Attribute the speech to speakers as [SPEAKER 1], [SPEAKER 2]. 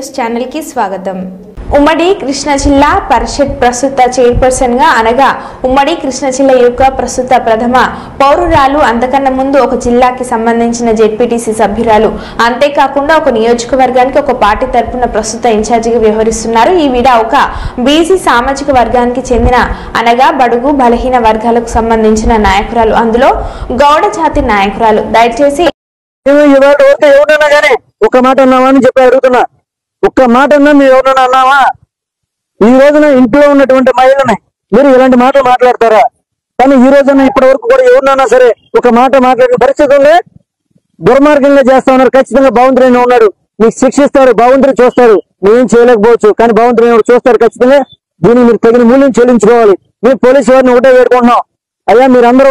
[SPEAKER 1] News channel కి స్వాగతం। ఉమ్మడి కృష్ణా జిల్లా పరిషత్ ప్రస్తుత చైర్పర్సన్ గా అనగా ఉమ్మడి కృష్ణా జిల్లా యొక్క ప్రస్తుత ప్రథమ పౌరురాలు, అంతకన్నా ముందు ఒక జిల్లాకి సంబంధించిన జెడ్పీటీసీ సభ్యురాలు, అంతేకాకుండా ఒక నియోజకవర్గానికి ఒక పార్టీ తరపున ప్రస్తుత ఇన్ఛార్జిగా వ్యవహరిస్తున్నారు। ఈ విడ ఒక బీసీ సామాజిక వర్గానికి చెందిన అనగా బడుగు బలహీన వర్గాలకు సంబంధించిన నాయకురాలు, అందులో గౌడ జాతి నాయకురాలు। దయచేసి
[SPEAKER 2] ఒక మాట అన్నావా అని చెప్పి అడుగుతున్నా। ఒక్క మాట అన్నా మీరు ఎవరన్నా అన్నావా? ఈ రోజున ఇంట్లో ఉన్నటువంటి మహిళని మీరు ఇలాంటి మాటలు మాట్లాడతారా? కానీ ఈ రోజున ఇప్పటి వరకు కూడా ఎవరినన్నా సరే ఒక మాట మాట్లాడిన పరిస్థితుల్లో దుర్మార్గంగా చేస్తా ఉన్నారు। ఖచ్చితంగా భగవంతుడు ఉన్నాడు, మీకు శిక్షిస్తారు, భగవంతుడు చూస్తారు। మేం చేయలేకపోవచ్చు, కానీ భగవంతుడు చూస్తారు ఖచ్చితంగా। దీనికి మీరు తగిన మూల్యం చెల్లించుకోవాలి। మేము పోలీసు వారిని ఒకటే వేడుకుంటున్నాం, అయ్యా మీరందరూ